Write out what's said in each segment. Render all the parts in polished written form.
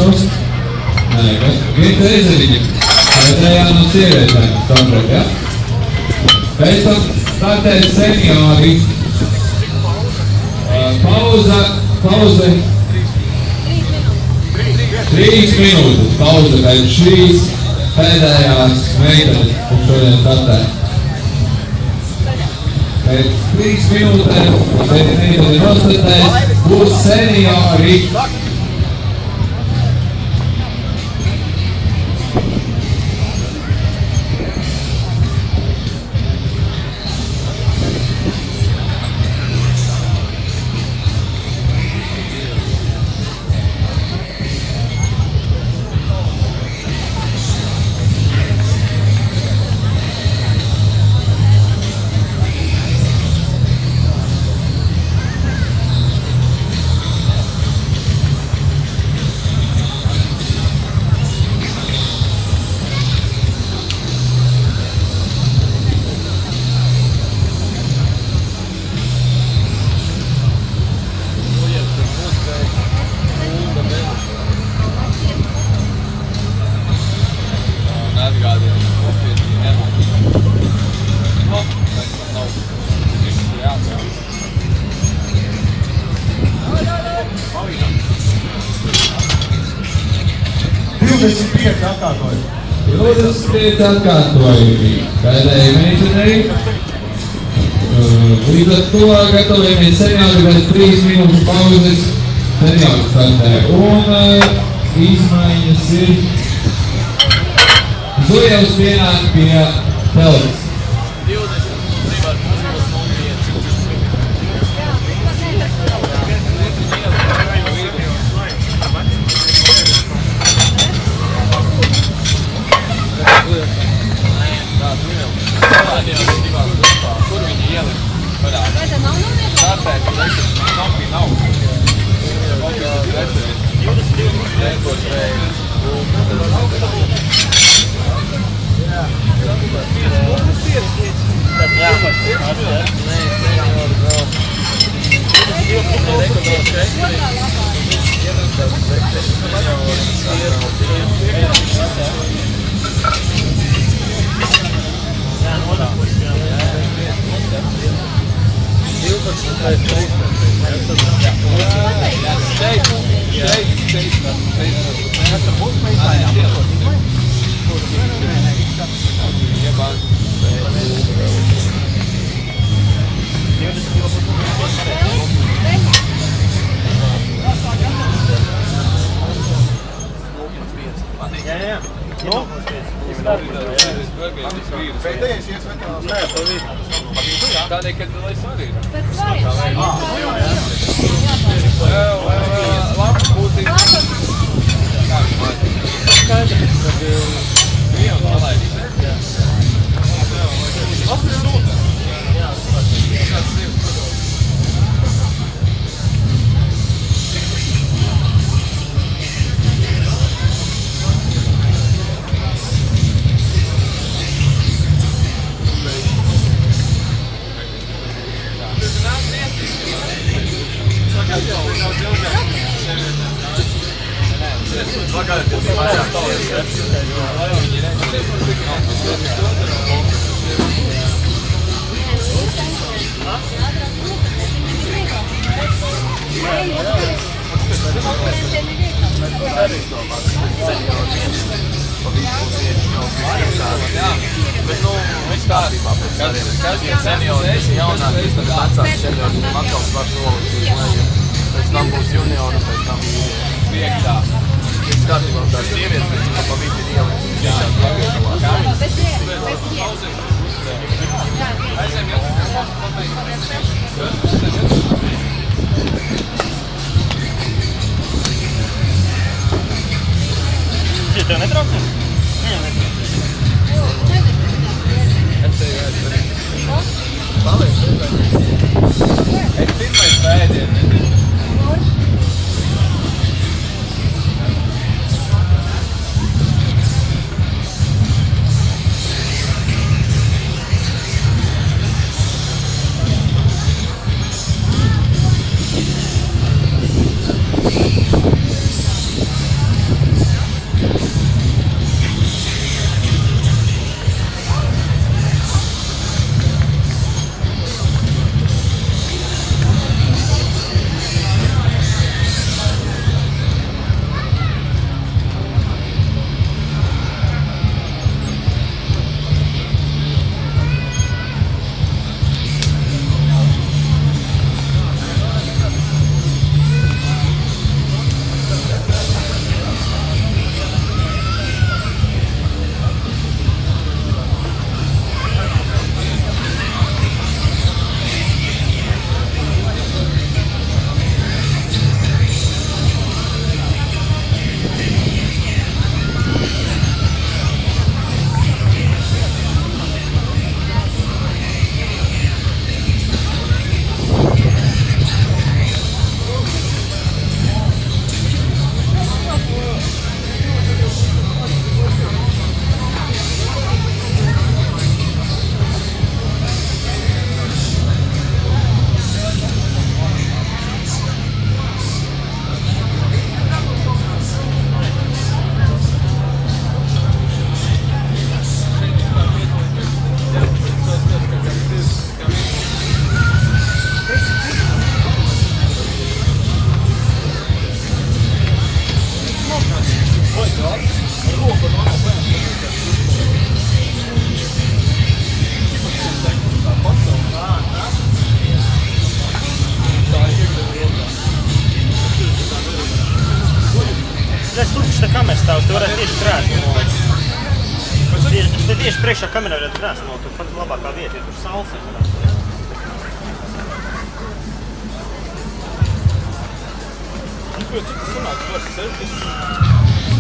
Kašovs. Nē, viens Ezeriņa. Pēdējā no sievietēm startēt, ja? Pēc tam startēt seniori. Pauze. 3 minūtes pauze pēc šīs pēdējās meitenes, kurš šodien startē. Pēc 3 minūtēm, pēc meiteni nostartēs, būs seniori. Atkārtojumi pēdējai meitenei. Līdz ar to gatavojamies seniori pēc 3 minūtes pauzes. Seniori startē. Un izmaiņas ir Zujevs pienāk pie telpas. Tādēļ, kad lai svarīgi. Pēc svarīgi. Labi būtīgi. Skaidrs, kad vienu palaidīs. Labi sūta. Bet, nu, viss kārtībā pēc sariem. Seniori, jaunākais, tad vecāks seniori, atkal var nolikt uz leju. Pēc tam būs juniori, pēc tam Piektā. viss kārtībā tā sievietes, pēc tam pa vidi ir ielikt. Visās pagaidā. Ja tev netraucē? Nē, netraucē. Es tevi aizdarīju. Paliec, Es pirmais pēdienu. redz, tur taču tā kamera stāvs, tu varētu tieši krēslu nolikt. Te tieši priekšā kamerā varētu krēslu nolikt, tur pat labākā vieta, ja tur saules ir. Cik tas sanāk?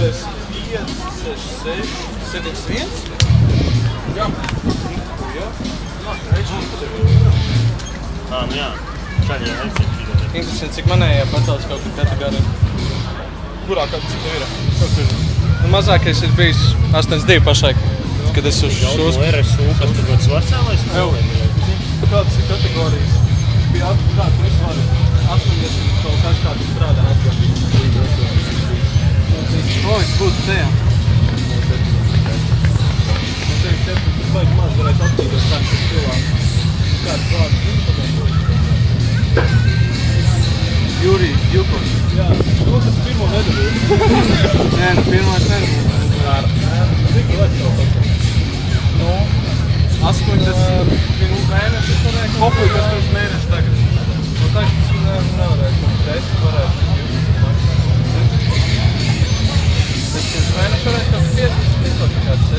65, 71? Jā. Nu jā, šādi jau aizcīt. Interesanti, cik manējā pacels kaut kur kategorija. Kurā cik tev ir? Mazākais ir bijis 82 pašlaik, kad es uz šos... No RSU, kas tur ļoti svarcēlais? Kādas ir kategorijas? Bija kāds visvari 80 kaut kāds strādā atgādīt. Lovis būtu tajā. Man tevi 4 baigi maz varētu attīdot kāds ir cilvēks. Kāds vārds zinu padomāt. Jurij Jukovs. Jā, tas pirmo nedabūtu. Nē, pirmais nedabūtu. Cik vajag tev pat? 8 pirms mēneši varēja. Kopīgi, kas pirms mēneši tagad. No tagad tas nevarēja. 10 varētu. Tas pirms mēneši varēja kaut 50 kāds 7.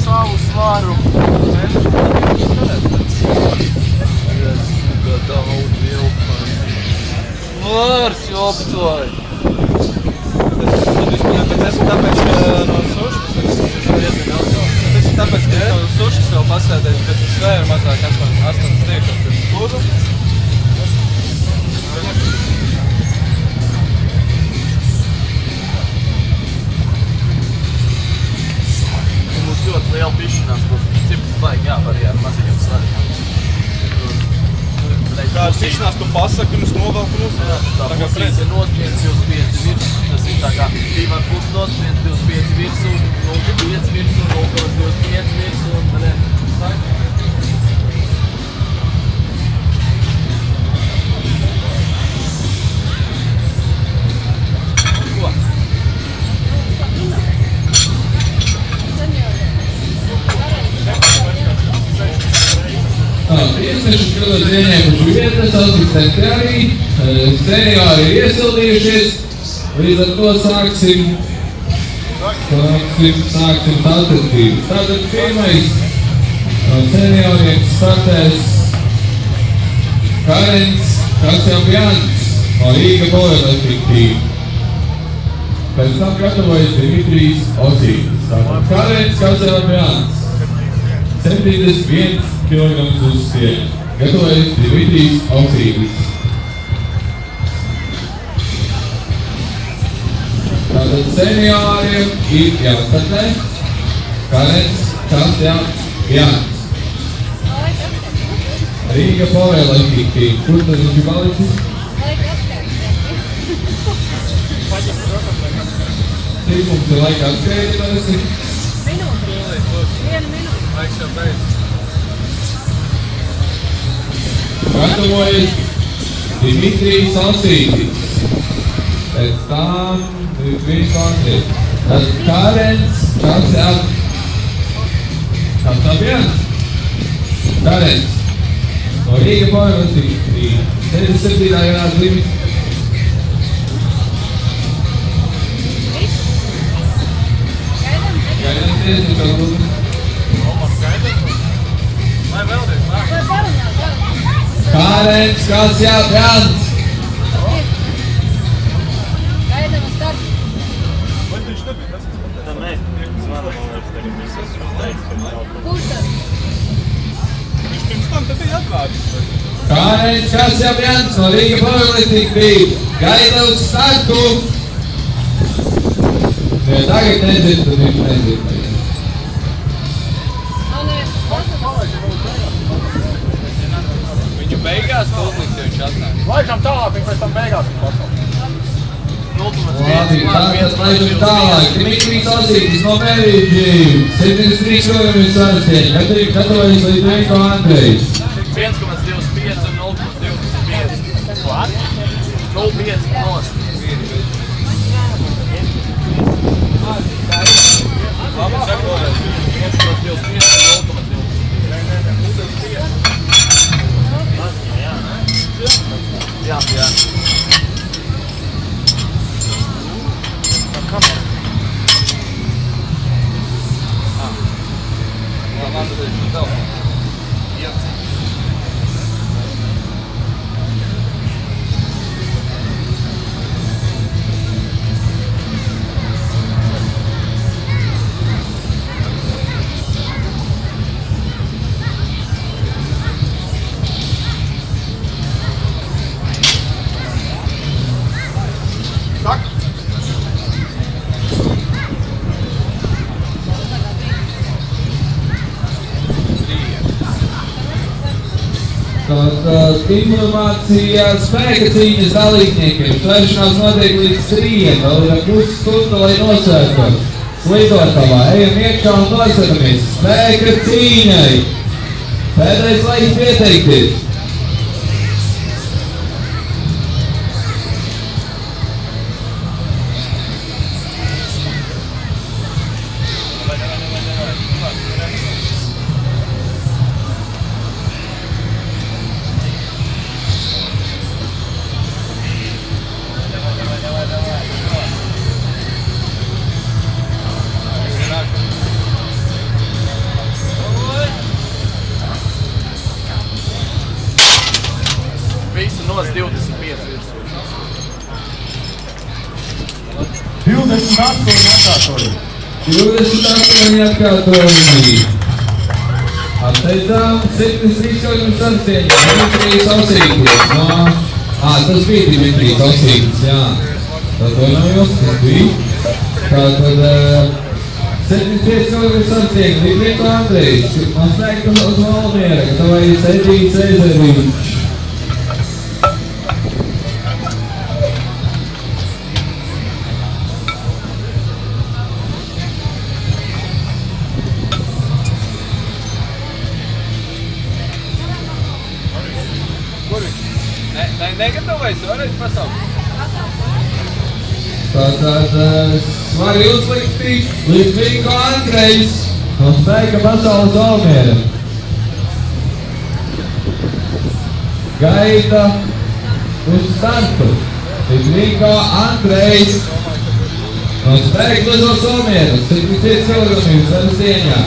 Savu svaru. Vārs joptoj! Tas ir tāpēc, ka no suškas vēl pasēdēs, kad tas vēl ir mazāk 8 stiekam pirms plūdu. Mums ļoti liela pišanās, kur cipas baigi jāvar ar maziņiem svariem. Kāds pišanās tu pasaki un es novelku un uzsver. Tā pusīs ir nospiedz 25 virsū. Tas ir tā kā 2,5 nospiedz 25 virsū, 0,5 virsū, 0,25 virsū un ne. Tiesneši šodien ieņēmuši vietas, asistenti arī, seniori ir iesildījušies, līdz ar to sāksim sacensības. Tātad pirmais no senioriem startēs Karens Kasjapjans no Rīga Powerlifting team. Pēc tam gatavojas Dimitrijs Osītis. Tātad Karens Kasjapjans 71 kg uz sieņu. Gatavojas Dimitrijs Osītis. Tātad senioriem ir jāstartē Karens Kasjapjans. Rīga Powerlifting team. Kur tas viņš ir palicis? Cik mums ir laika atskaiti parasti? Minūte. 1 minūte. Laiks jau beidz. Gatavojas Dimitrijs Osītis. Pēc tam viņš pārsniedz. Tad Karens Kasjapjans. Karens. No Rīga Powerlifting team. 77. gadā limits. Gaidām tiesniekā lūdzu. Lai vēlreiz nāk. Karens Kasjapjans. Gaidām uz startu. Vai viņš nebija? Tas ir Tā mēs zvanam, man liekas, tagad viss esmu teicis, ka nav. Kurš tad? Viņš pirms tam te bija atvērts. Karens Kasjapjans no Rīga Powerlifting team. Gaida uz startu. Ja tagad nezinu, tad viņš nezinu. Nav neviens pasaka. Viņu beigās tu uzliks, ja viņš atnāk. Laikam tālāk, viņš pēc tam beigās ir pasaules. 'Labi, tātad laidam tālāk. Dimitrijs Osītis no Mērīģi. 73 kg ir sarastieņi. Gatavojas Līdvenko Andrejs. 1,25 un 0,25. 0,5 nost. Labi, sakoties. 1,25 un 0,25. Jā. Jā, jā. Tā kamera. Man tas ir tev. Tātad informācija spēka cīņas dalībniekiem. Svēršanās notiek līdz 3, vēl ir pusstunda, lai nosētos. Lidotavā ejam iekšā un nosētamies. Spēka cīņai. Pēdējais laiks pieteikties. Visi nos 25 virsū. 28 atkārtojumi. 28 atkārtojumi. Atteicām 73 km sastāvā. Dimitrijs Osītis. Tas bija Dimitrijs Osītis, jā. Atvainojos, tas bija. Tātad 75 km sastāvā. Dimitrijs Andrejs. Man spēka uz Valmiera, gatavojas Edijs Ezeriņš. Negatavojas, varēs pasaukt. Tātad smagi uzlikti Litvinko Andrejs no spēka pasaules Valmiera. Gaida uz startu. Litvinko Andrejs no spēka pasaules Valmiera. 75 kg svaras cieņā.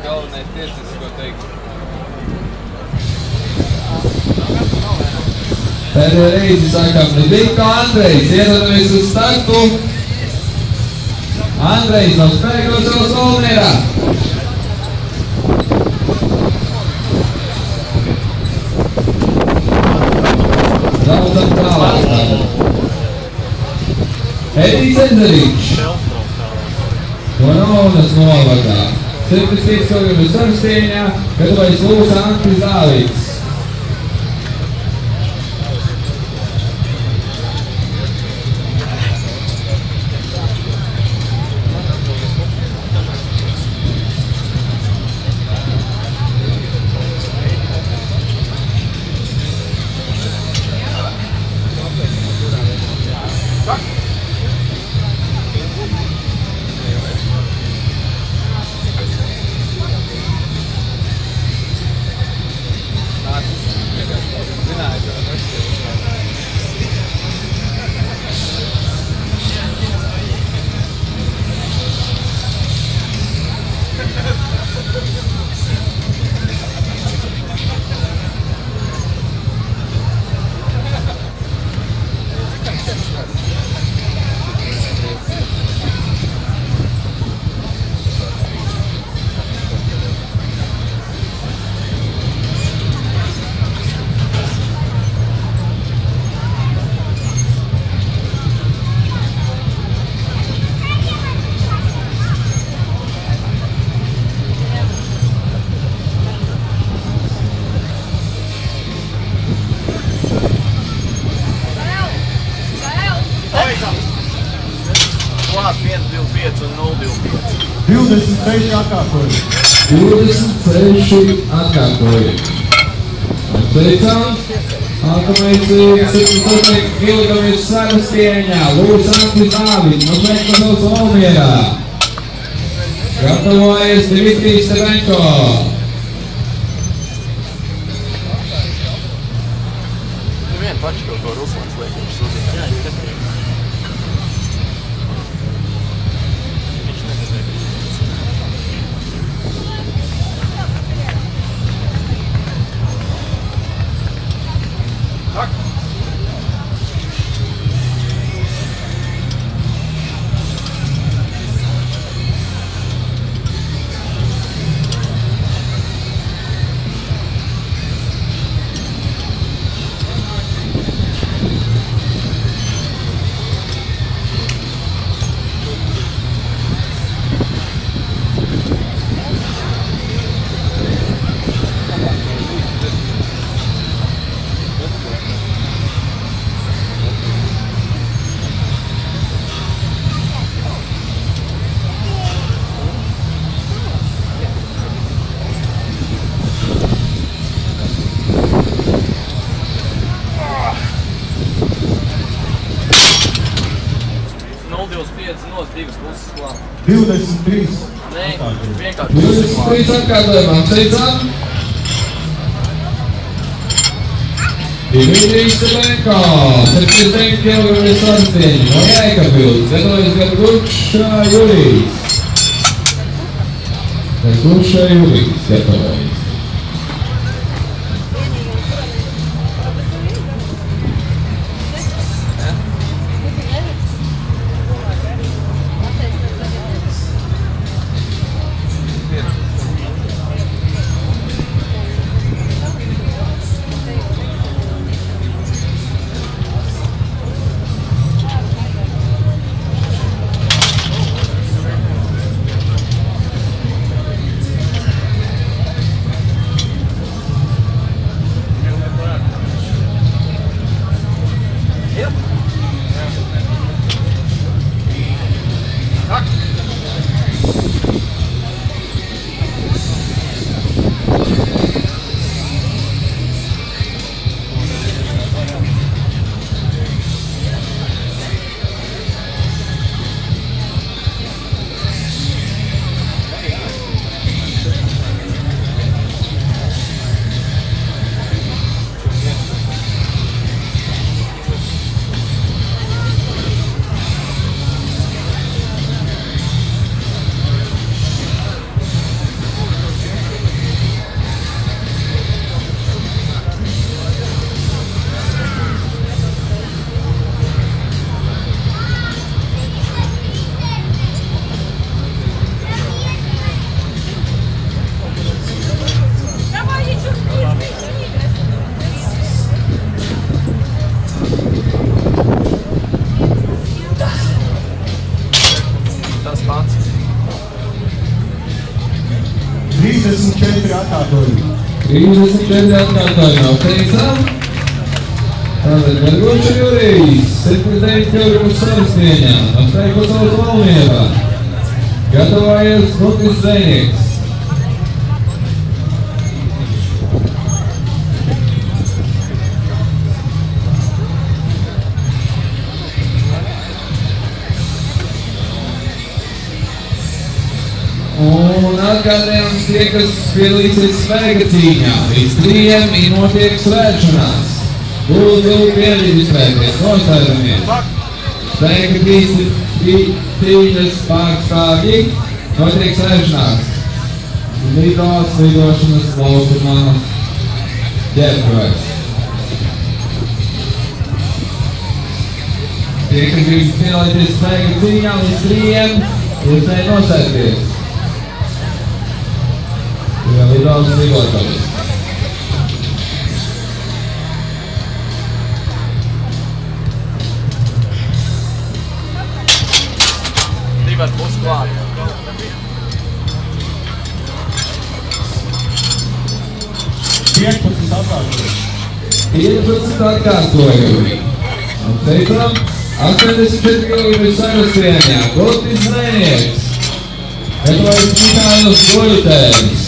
Galvenais tiesnesis, ko teikt. Pēdējā reizi sākām Litvinko Andrejs. Ierodamies uz startu. Andrejs no spēka pasaules Valmierā. Daudzam tālāk. Edijs Ezeriņš. No Raunas novadā. 75 km sarstieņā, gatavojas Lūs Antris Dāvids. Klāt 1-2-5 un 0-2-5. 26 atkārtojumi. 26 atkārtojumi. Atveicām. Nākamais 74 kg svaru stieņā Lūs Antis Dāvids no Šveicas Valmierā. Gatavojas Dmitrijs Stebenko. Vien paši kaut ko Ruslans liek, viņš sūdīja. Jā, es skatīju. Viņš neredzēja. Nos divas puses klāt. 23. Nē, vienkārši puses 23 atkārtojumā apsveicam. Dmitrijs Stebenko, 79 kg svaru stieņā no Jēkabpils. Gatavojas Garguša Jurijs. Garguša Jurijs gatavojas. pats. 34 atkārtojumi. 34 atkārtojumā apsveicam. Tātad Garguša Jurijs, 79 kg svarstieņā, apsteigos uz Valmierā. Gatavojies Guntis Zēnieks. Un atgādājums tie, kas piedalīsies svēga cīņā. Līdz 3 notiek svēšanās. Lūdzu, piedalīties, nostājamies. Svēga cīņas pārstāvji notiek svēšanās. Lidošanas laukumā ģērbtuvēs. Tie, kas grib piedalīties svēga cīņā, līdz 3 iespēja nostājaties. Jā, lidošanas lidotājas. Divi ar pusi klāt. 15 atkārtojumi. 15 atkārtojumi. Apsveicam, 84 kg sarastieņā, Guntis Zēnieks. Gatavojas Mihāils Goļutēns.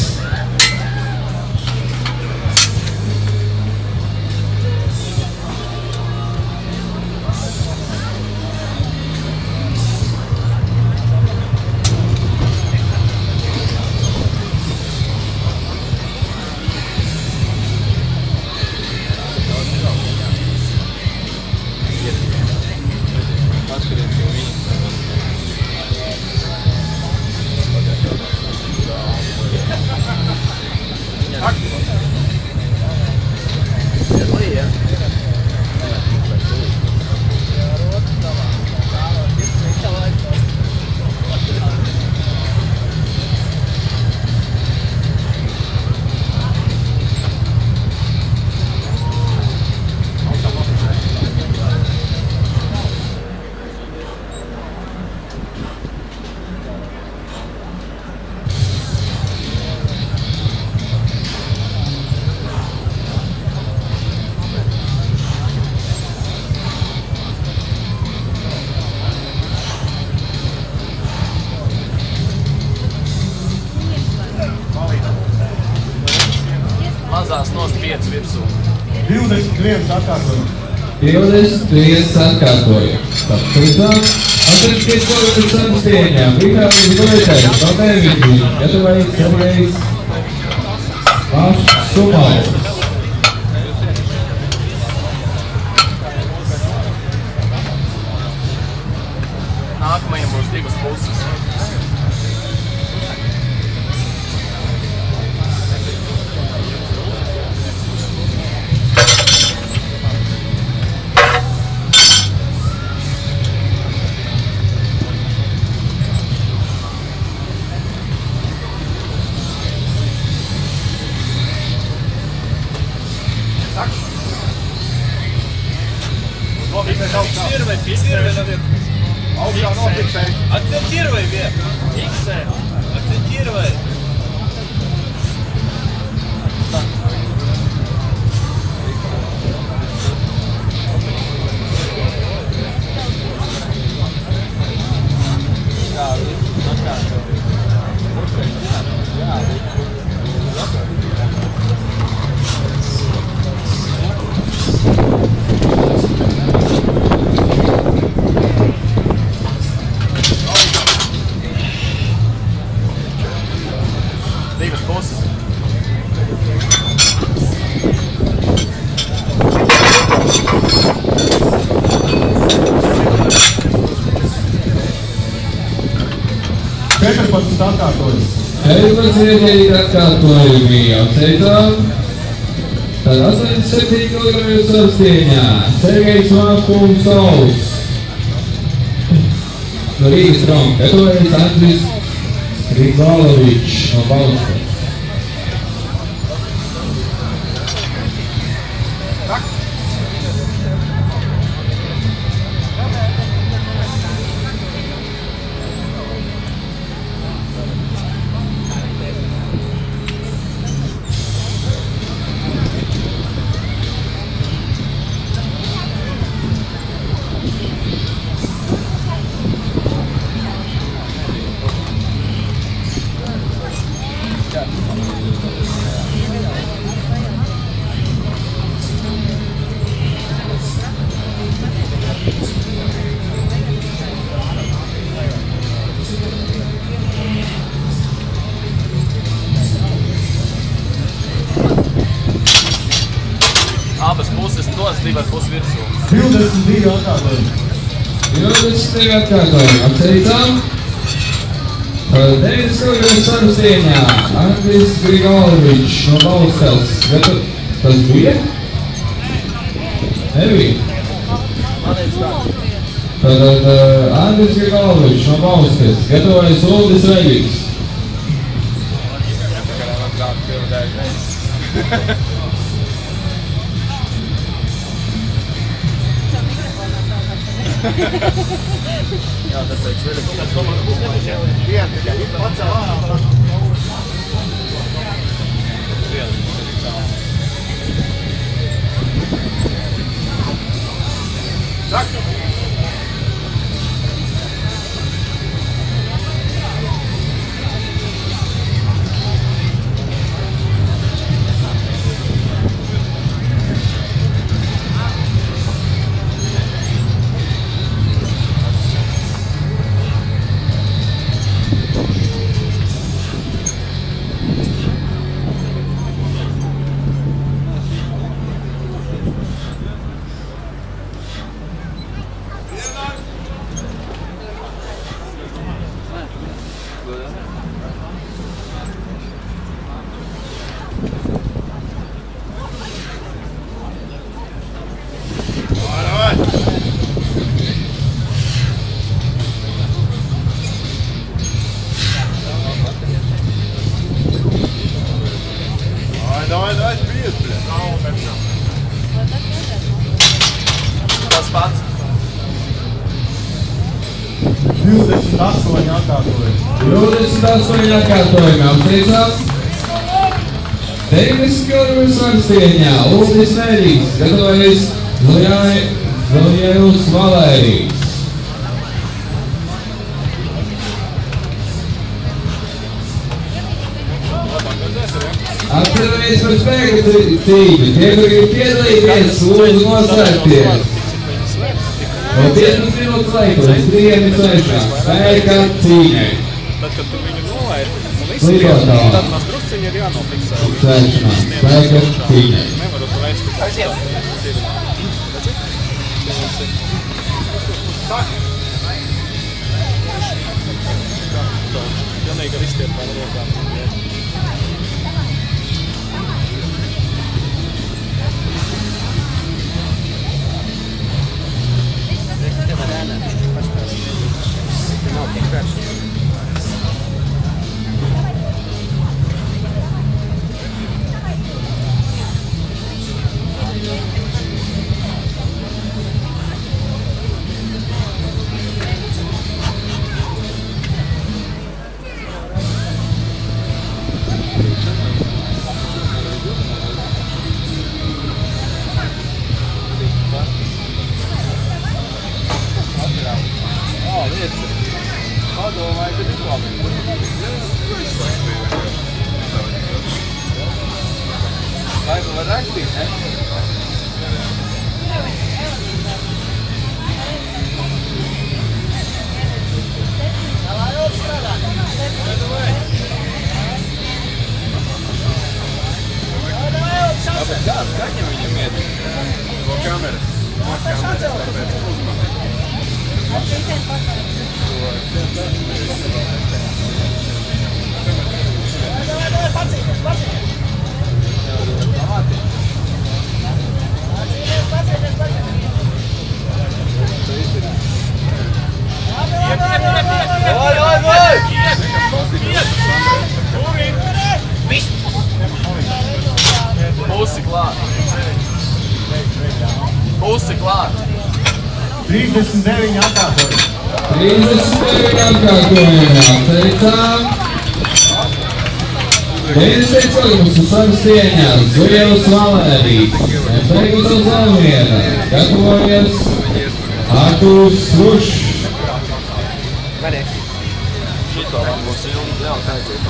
5 virsū. 21 atkārtojums. 21 atkārtojums. Tāpēc 85 km samstieņā. Vikālis Goitais, Baltēviņš, gatavais Sergejs Ašsumaus. Nākamajam būs 2 puses. Augšā nofiksēj. Акцентируй вверх. Акцентируй. Atkārtojumi apsveicam. Tad 87 km samstieņā Sergejs Ašsumaus. No Rīgas Roma gatavojas Andris Grigalovičs no Bauskas. Abas puses tos 2,5 virsū. 22 atkārtojumi. 22 atkārtojumi apsveicam. 9 km samstieņā Andris Grigalovičs no Bauskas. Tas bija? Nebija. Tad Andris Grigalovičs no Bauskas gatavojas Uldis Veļiks. Jā, tāpēc tas pats. 28 atkārtojumi. 28 atkārtojumi apsveicam. 90 km samstieņā Uldis Veļiks gatavojas Zojēvs Valērijas. Atcerēties par par spēka cīņu. Tie, kur ir piedalīties, lūdzu nosēsties. No 15 minūtes laika līdz 3:03. Spēka cīņai. Tad, kad tu viņu nolaidi, Lidotā. tad maz drusciņi ir jānofiksē. Sēšanās. Spēka cīņai. Nevar uzreiz tikai. Pilnīgi ar izstiepām rokām. Pusi klāt. Pusi klāt. 39 atkārtojumi. 39 atkārtojumi. Apsveicām. Vienas cilvēkus uz savas cieņās. Zujevs Valērīts. Beigus uz Zelmiena. Gatavojies Artūrs Strušs. Šito man būs ilgi vēl taicīt.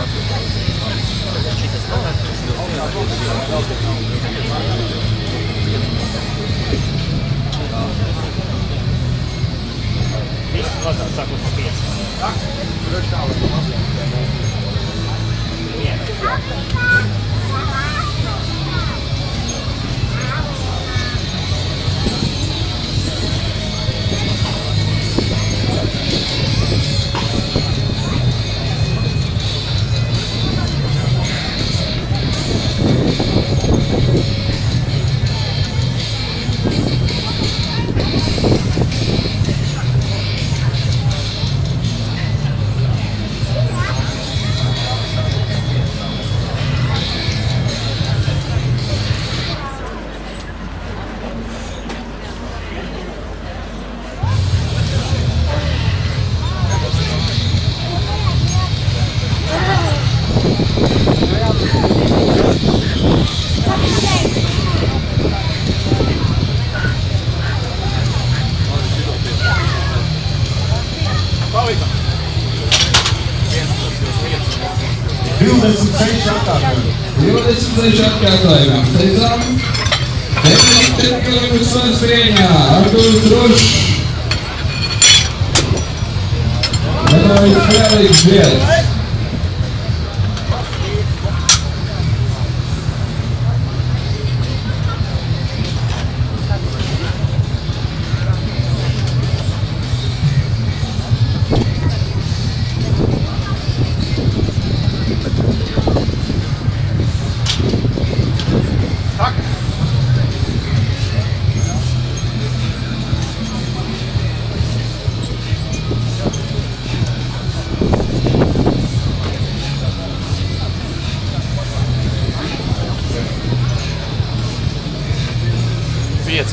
Viss mazāk sākot pa 5. Atkārtojumā. Teicām, 7 km svars cieņā. Artūrs Strušs. Gatavojas Frēlīgs Biedrs.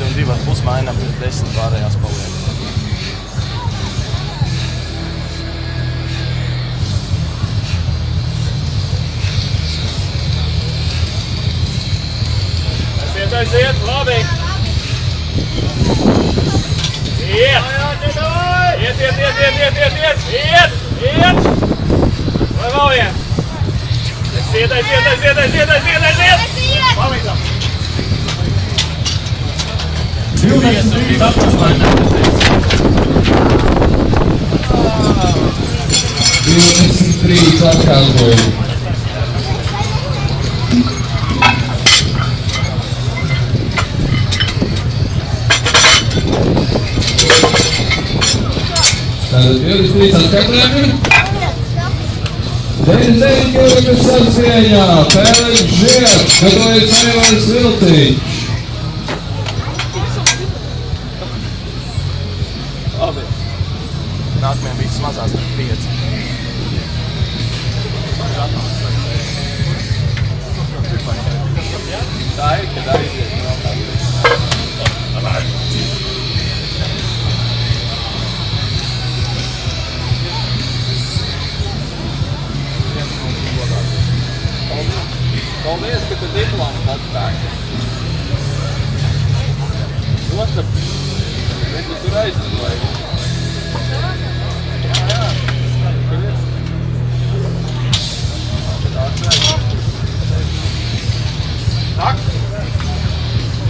Un 2,5 mainām, 10 pārējās paliek. Aiziet, labi! Iet! Iet! Vai vēl viens? Palīdzam! 23 atkārtojumi. 23 atkārtojumi. Tātad 23 atkārtojumi. 99 km sacieņā. Pēleņš Žieks, gatavojas Aivars Viltiņš. Labi. Nākamajam viss mazās 5. Tā ir, kad aiziet. Paldies, ka tu diplomas atspēki. Otru, bet tu tur aizstāji. Jā. Kur ir? Tak?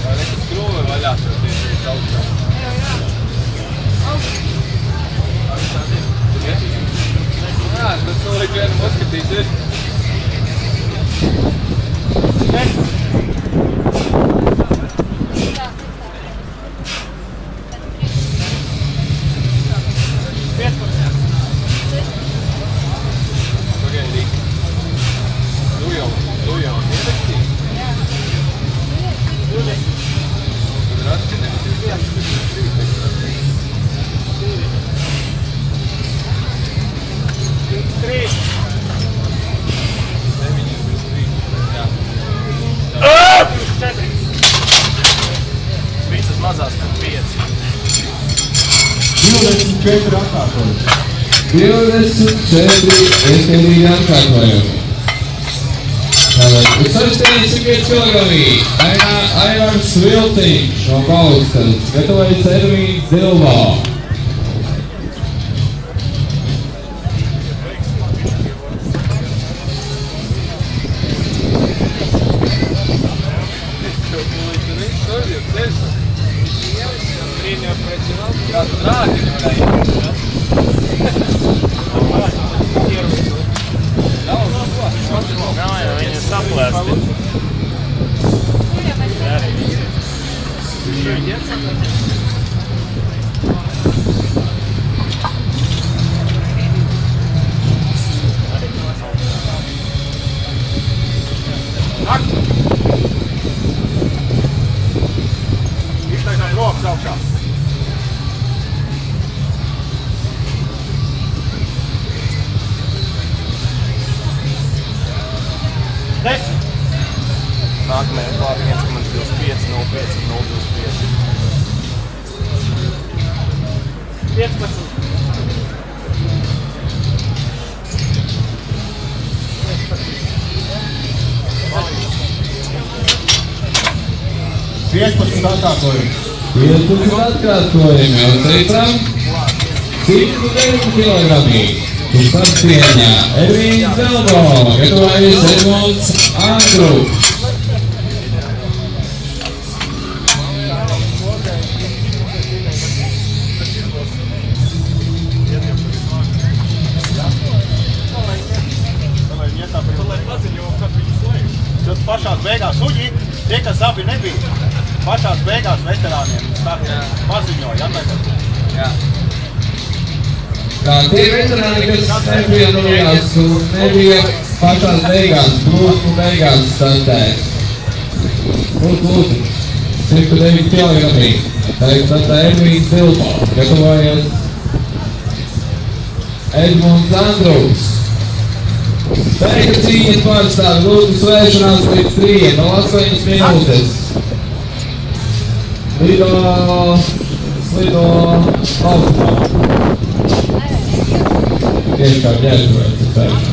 Vai nekas skrūve vaļā tev tieši augšā? Jā, tas noliek vienam uzskatīsies. Visas mazās 5. 24 atkārtojumi. 24 ieskatīgi atkārtojumi. Tātad uz 85 kg Aivars Viltiņš no Paustas, gatavojas Ervīns Dilbā. Viņi saplēsti. Iztaisām rokas augšā. Nākamajā klāt 1,25, 0,5 un 0,25. 15. atkārtojumi. 15 atkārtojumi un teicam 109 kg. Uz sacieņā Ervīns Dilbā, gatavojas Edmunds Andruks. Pašās beigās suģi, tie, kas abi nebija, pašās beigās veterāniem paziņoja, Jā. Tā, tie veterāni, kas nepiedalījās un nebija pašās beigās, brūsmu beigās startē. Lūdzu, 109 kg. Tagad startē Ervīns Dilbā, gatavojas Edmunds Andruks. Beigta cīņas pārstāvi, lūdzu svēršanās līdz 3, no 8 minūtes. Slido augstumā. Tieši kā ģērtuvēs, ir svēršanās.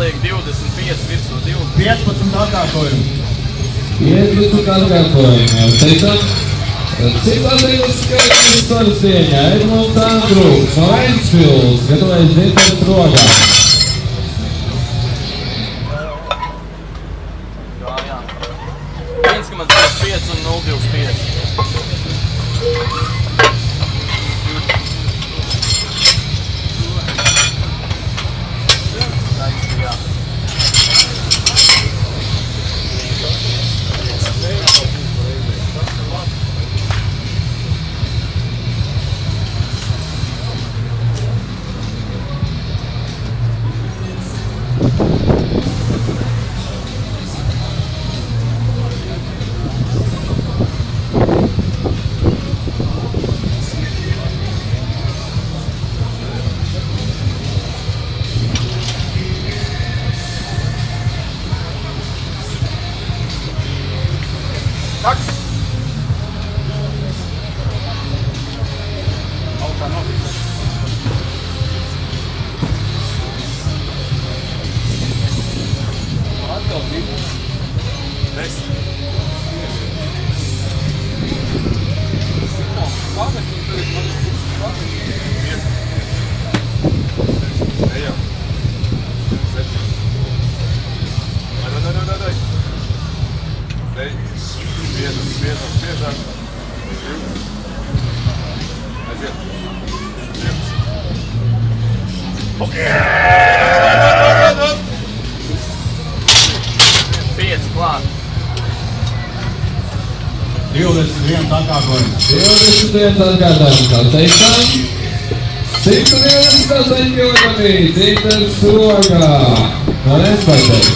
paliek 25 virsū 20. 15 atkārtojumi. 15 atkārtojumi, jau teicām. Citās līgas skaitīs svaras cieņā. Edmunds Andrūks no Ventspils, gatavojas Zintars Rogā. Jā. 1,25 un 0,25. Atgādājums, kā teicām. 111 km, Zintars Rogā no Ventspils.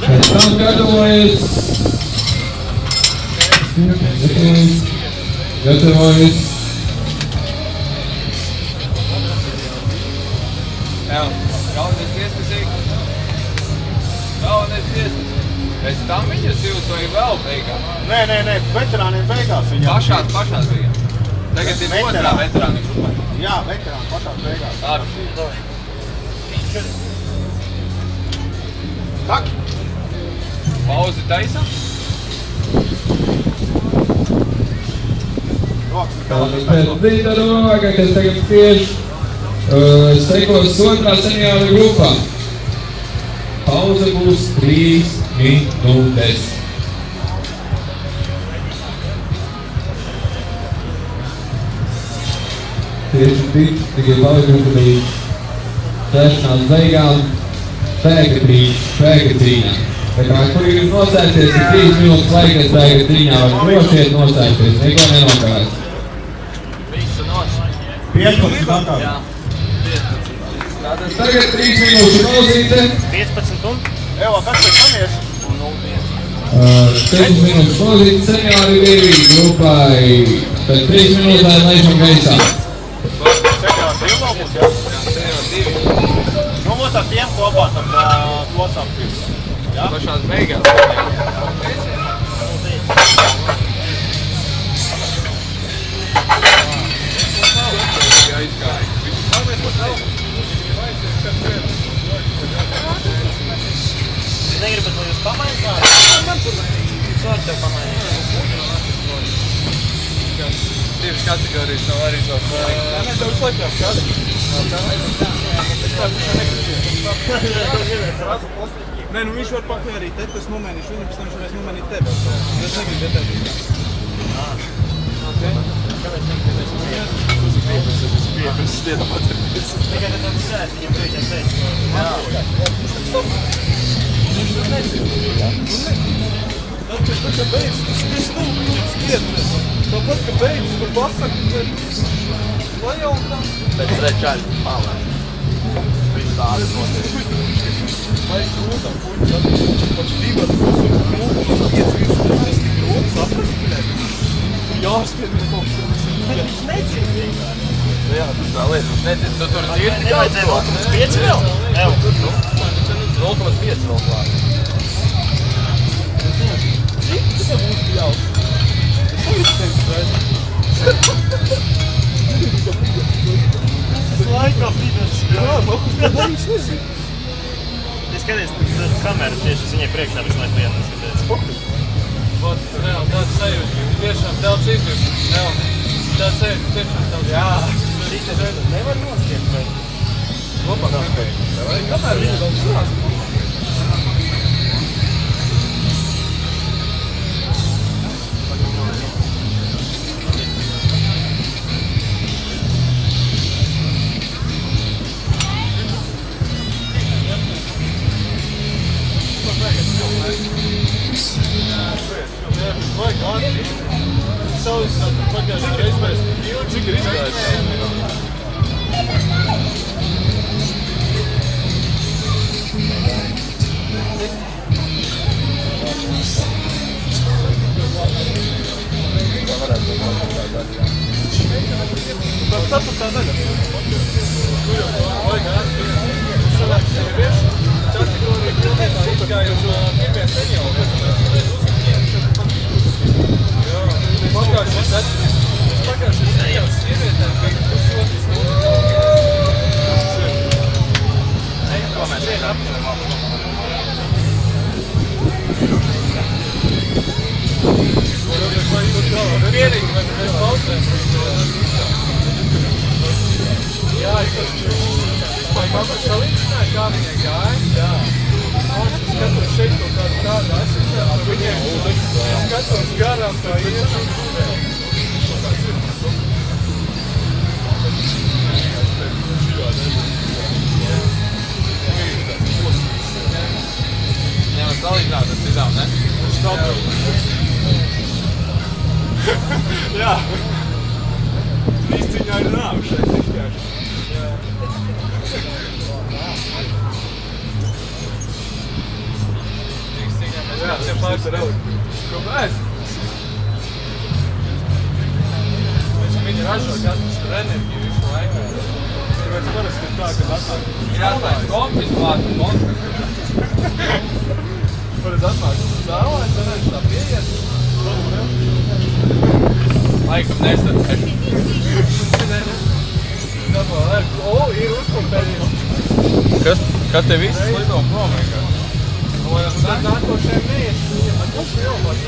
Pēc tam gatavojas Pēc tam viņus divus vai vēl beigās? Nē, veterāniem beigās viņam. Pašās bija. Tagad ir otrā veterāni grupā. Jā, veterāni pašās beigās. Tak! Pauzi taisam? Pēc Zintara Rogā, kas tagad tieši sekos otrā seniora grupā. Pauze būs 3 minūtes. Tieši tikai palikuši līdz sēšanās beigām spēka cīņā. Tā kā, kur ir nosēties, ir 3 minūtes laika spēka cīņā, var drošiet nosēties, neko nenokavēt. Visu nos. 15 atkārt. Jā. Tātad tagad 3 minūšu pauzīte. 15 un? Evo, kas pēc tam ies? 5 minūtes pauzīte seniori divi grupai. Pēc 3 minūtēm laišam gaisā. Seniori divi vēl būs, jā? Seniori 2. Nu, mūs ar tiem kopā, tad tos apkļūt. Jā? Pašās beigās. Jūs negribat, lai jūs pamaināt? Man tur var tev pamaināt. Divas kategorijas nav arī savs laiks. Nē, tev slikāk kāds. Nē, nu viņš var pakļārīt te, tas nomainīšu viņu, pēc tam viņš varēs nomainīt tevi. Es negribu vietēt. Tikai tad tu sēdi, viņam brīdiem teici. Viņš tur necīja. Tad, kad beidz, tas ir stūpi, viņam skriet. Tāpat, ka beidz, tu pasaki, lai jau tā. Pēc rečaļu palē. Viņš tādi notiek. Vai grūtā puņa, tad paši divi ar grūtā, 5 virsmas, tas tik grūti saprast, tu jāspēd viņa kaut kas. Viņš necīja vienkārši. Jā, tas tā lieta. Viņš necīja, tu tur dzirdi kaut Nevajadzēja 0,5 vēl? Jā. 0,5 vēl klāt. Cik tas jau būs jāuz? Es līdz tevi sprēdu. Tas laikā pīdēs. Jā. Tad arī es nezinu. Es skaties, kameru tieši viņai priekšā visu laiku lietā skaties. Vat, reāli tāds sajūta, tiešām daudz izjūt. Tāds sajūta, tiešām daudz. Jā, šitas nevar noskiet, vai? Lopā kāpēc? Kamēr viņa vēl šurās? Cik ir izgājis? Tā ceturtā daļa. Tur jau vajag sanāk sieviešu. Kategorija pilnībā izgājuši pirmie seniori. Jā, pagājušais seniors sievietēm bija pusotras Ko mēs šeit apņemam? Pierīgi, vai mēs pauzēm? Jā, es vispār salīdzināju, kā viņai gāja. Jā. Es skatos šeit kaut kādu aizsardzību. Viņiem skatos garām kā iet. Nevar salīdzināt ar citām, ne? Jā. Izciņā ir nāvi šeit izķēši. Jā. Izciņā mēs kādsiem pāris ar eliku. Ko mēs? Viņi ražo katrs ar enerģiju visu laiku. Tāpēc parasti ir tā, kad atnāk. Ir atklājis kompis pārti monstru. Parasti atnāk zālē, sanāks tā pieiet. Laikam nesarpēšu. Dabā, ir uzpumpējies. Kas? Kad te viss lido prom vienkārši? Tad nākošajam neies. Ar ko šī jau pārši?